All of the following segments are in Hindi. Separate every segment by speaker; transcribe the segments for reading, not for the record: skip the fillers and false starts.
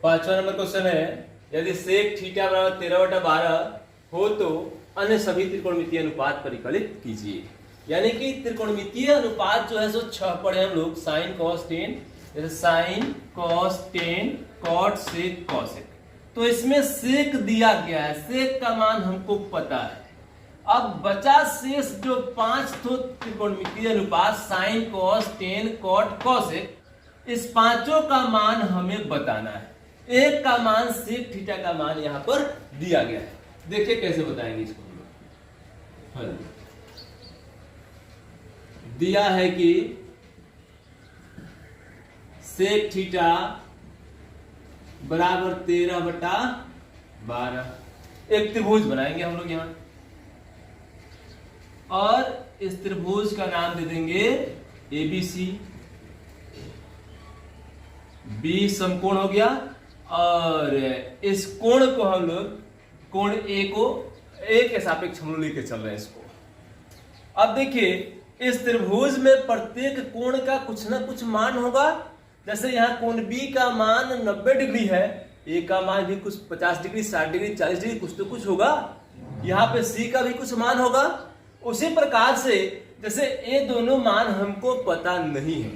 Speaker 1: पांचवा नंबर क्वेश्चन है, यदि सेक थीटा बराबर 13/12 हो तो अन्य सभी त्रिकोणमितीय अनुपात परिकलित कीजिए। यानी कि त्रिकोणमितीय अनुपात जो है सो 6 पढ़े हम लोग, साइन कॉस टेन, जैसे sine cos tan cot sec cosec. तो इसमें सेक दिया गया है, सेक का मान हमको पता है। अब बचा शेष जो 5 तो त्रिकोणमितीय अनुपात sine cos tan cot cosec, इस पांचों का मान हमें बताना है। एक का मान सेक थीटा का मान यहां पर दिया गया है। देखिए कैसे बताएंगे इसको हम लोग। दिया है कि सेक थीटा बराबर 13/12। एक त्रिभुज बनाएंगे हम लोग यहां, और इस त्रिभुज का नाम दे देंगे ABC। बी समकोण हो गया, और इस कोण को हम लोग कोण ए को ए के सापेक्ष हम लोग लेके चल रहे हैं इसको। अब देखिए इस त्रिभुज में प्रत्येक कोण का कुछ ना कुछ मान होगा। जैसे यहाँ कोण बी का मान 90 डिग्री है, ए का मान भी कुछ 50 डिग्री 60 डिग्री 40 डिग्री कुछ तो कुछ होगा। यहाँ पे सी का भी कुछ मान होगा। उसी प्रकार से जैसे ये दोनों मान हमको पता नहीं है,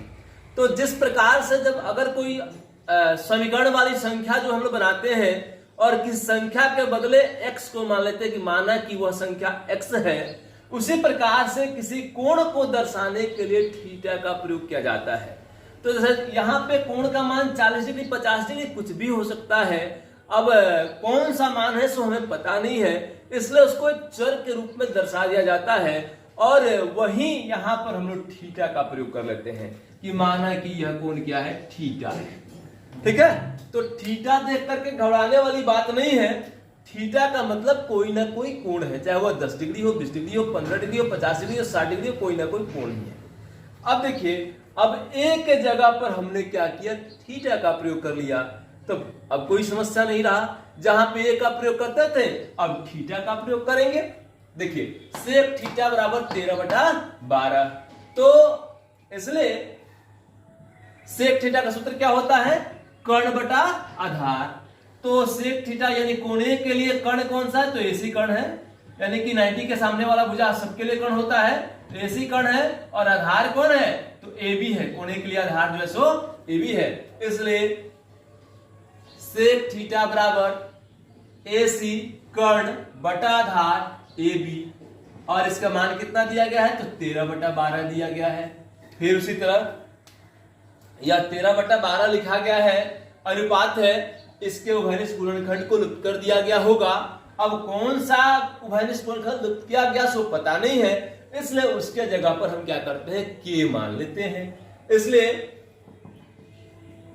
Speaker 1: तो जिस प्रकार से जब अगर कोई समीकरण वाली संख्या जो हम लोग बनाते हैं और किसी संख्या के बदले x को मान लेते हैं कि माना कि वह संख्या x है, उसी प्रकार से किसी कोण को दर्शाने के लिए थीटा का प्रयोग किया जाता है। तो जैसे यहाँ पे कोण का मान 40 डिग्री 50 डिग्री कुछ भी हो सकता है। अब कौन सा मान है सो हमें पता नहीं है, इसलिए उसको एक चर के रूप में दर्शा दिया जाता है, और वही यहाँ पर हम लोग थीटा का प्रयोग कर लेते हैं कि माना कि यह कोण क्या है, थीटा है। ठीक है, तो थीटा देख करके घबराने वाली बात नहीं है। थीटा का मतलब कोई ना कोई कोण है, चाहे वह 10 डिग्री हो, 20 डिग्री हो, 15 डिग्री हो, 50 डिग्री हो, 60 डिग्री हो, कोई ना कोई कोण ही है। अब देखिए, अब एक जगह पर हमने क्या किया, थीटा का प्रयोग कर लिया, तो अब कोई समस्या नहीं रहा। जहां पे ए का प्रयोग करते थे अब थीटा का प्रयोग करेंगे। देखिए सेक थीटा बराबर 13/12, तो इसलिए सेक थीटा का सूत्र क्या होता है, कर्ण बटा आधार। तो सेक थीटा यानी कोण ए के लिए कर्ण कौन सा है, तो एसी कर्ण है। यानी कि 90 के सामने वाला भुजा सबके लिए कर्ण होता है, तो एसी कर्ण है। और आधार कौन है, तो ए बी है। कोण ए के लिए आधार जो है सो ए बी है। इसलिए सेक थीटा बराबर एसी कर्ण बटा आधार ए बी, और इसका मान कितना दिया गया है, तो 13/12 दिया गया है। फिर उसी तरह या 13/12 लिखा गया है, अनुपात है, इसके उभयनिष्ठ गुणनखंड को लुप्त कर दिया गया होगा। अब कौन सा उभयनिष्ठ गुणनखंड लुप्त किया गया सो पता नहीं है, इसलिए उसके जगह पर हम क्या करते हैं, के मान लेते हैं। इसलिए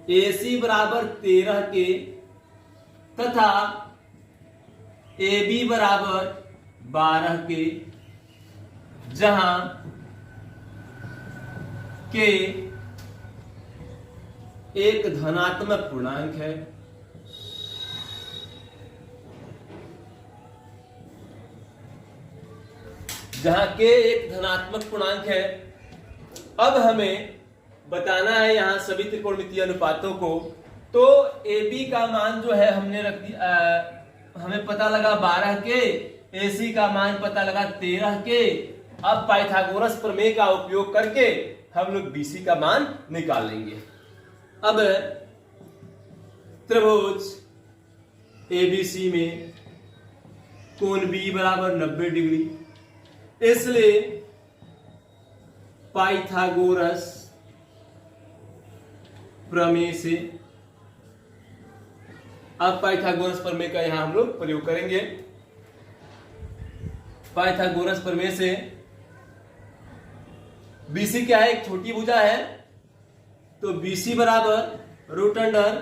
Speaker 1: AC बराबर 13 के तथा AB बराबर 12 के, जहां के एक धनात्मक पूर्णांक है, जहां के एक धनात्मक पूर्णांक है। अब हमें बताना है यहां सभी त्रिकोणमितीय अनुपातों को। तो AB का मान जो है हमने रख दिया, हमें पता लगा 12 के, AC का मान पता लगा 13 के। अब पाइथागोरस प्रमेय का उपयोग करके हम लोग BC का मान निकाल लेंगे। अब त्रिभुज ABC में कोण B बराबर 90 डिग्री, इसलिए पाइथागोरस प्रमेय से, अब पाइथागोरस प्रमेय का यहां हम लोग प्रयोग करेंगे। पाइथागोरस प्रमेय से BC क्या है, एक छोटी भुजा है, तो BC बराबर रूट अंडर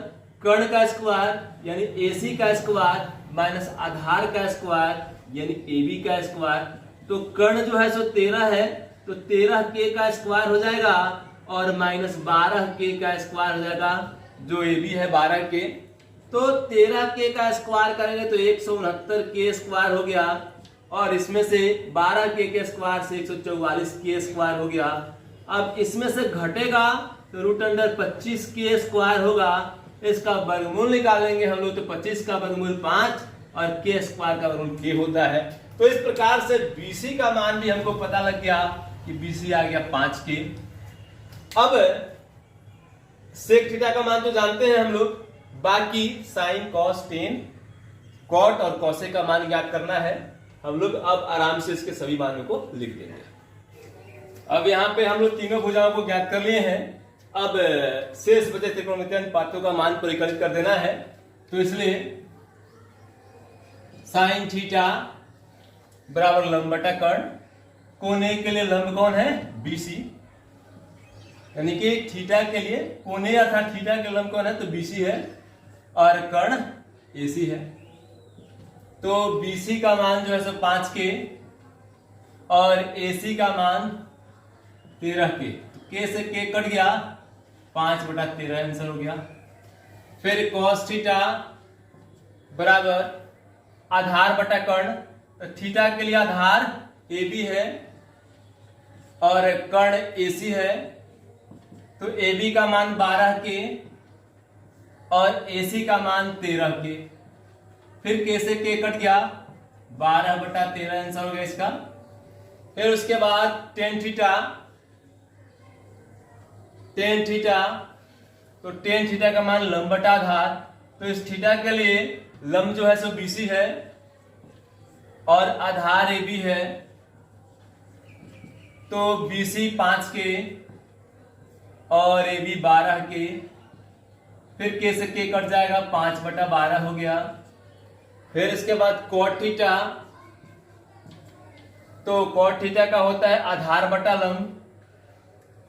Speaker 1: कर्ण का स्क्वायर यानी AC का स्क्वायर माइनस आधार का स्क्वायर यानी AB का स्क्वायर। तो कर्ण जो है सो 13 है, तो 13 के का स्क्वायर हो जाएगा, और माइनस 12 के का स्क्वायर हो जाएगा, जो AB है 12 के। तो 13 के का स्क्वायर करेंगे तो 169 के स्क्वायर हो गया, और इसमें से 12 के स्क्वायर से 144 के स्क्वायर हो गया। अब इसमें से घटेगा तो रूट अंडर 25 के स्क्वायर होगा, इसका वर्गमूल निकालेंगे हम लोग तो 25 का वर्गमूल 5 और के स्क्वायर का वर्गमूल के होता है। तो इस प्रकार से बीसी का मान भी हमको पता लग गया कि बीसी आ गया 5 के। अब सेक थीटा का मान तो जानते हैं हम लोग, बाकी साइन कॉस टेन कॉट और कॉसेक का मान ज्ञात करना है। हम लोग अब आराम से इसके सभी मानों को लिख देंगे। अब यहाँ पे हम लोग तीनों भुजाओं को ज्ञात कर लिए हैं। अब शेष बचे त्रिकोणमितीय अनुपातों का मान परिकलित कर देना है। तो इसलिए साइन थीटा बराबर लंब बटा कर्ण, कोने के लिए लंब कौन है? बीसी, यानी कि थीटा के लिए कोने अर्थात थीटा के लंब कौन है? तो बीसी है और कर्ण एसी है। तो बीसी का मान जो है सो 5 के और एसी का मान 13 के। तो के से के कट गया, 5/13 आंसर हो गया। फिर cos थीटा बराबर आधार बटा कर्ण, तो थीटा के लिए आधार ए बी है और कर्ण एसी है। तो ए बी का मान 12 के और एसी का मान 13 के। फिर के से के कट गया, 12/13 आंसर हो गया इसका। फिर उसके बाद टेन थीटा, तो टेन थीटा का मान लंब बटा आधार। तो इस थीटा के लिए लंब जो है सो बीसी है और आधार ए बी है। तो बीसी 5 के और ए बी 12 के। फिर के से के कट जाएगा, 5/12 हो गया। फिर इसके बाद कॉट थीटा, तो कॉट थीटा का होता है आधार बटा लंब।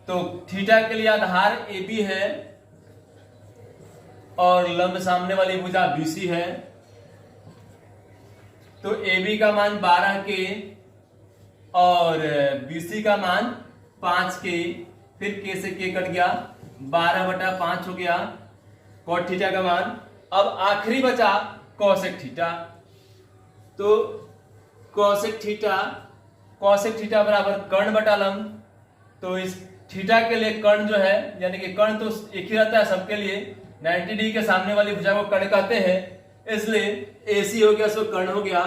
Speaker 1: तो थीटा के लिए आधार ए बी है और लंब सामने वाली भुजा बीसी है। तो ए बी का मान 12 के और बीसी का मान 5 के। फिर के से के कट गया, 12/5 हो गया कॉट थीटा का मान। अब आखिरी बचा कॉसेक थीटा। तो कॉसेक थीटा बराबर कर्ण बटा लंब। तो इस थीटा के लिए कर्ण जो है, यानी कि कर्ण तो एक ही रहता है सबके लिए, 90 डिग्री के सामने वाली भुजा को कर्ण कहते हैं, इसलिए एसी हो गया सो कर्ण हो गया।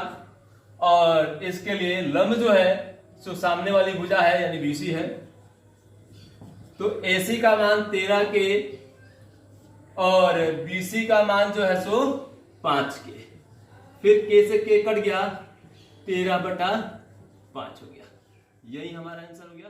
Speaker 1: और इसके लिए लंब जो है सो सामने वाली भुजा है यानी बीसी है। तो एसी का मान 13 के और बीसी का मान जो है सो 5 के। फिर के से के कट गया, 13/5 हो गया। यही हमारा आंसर हो गया।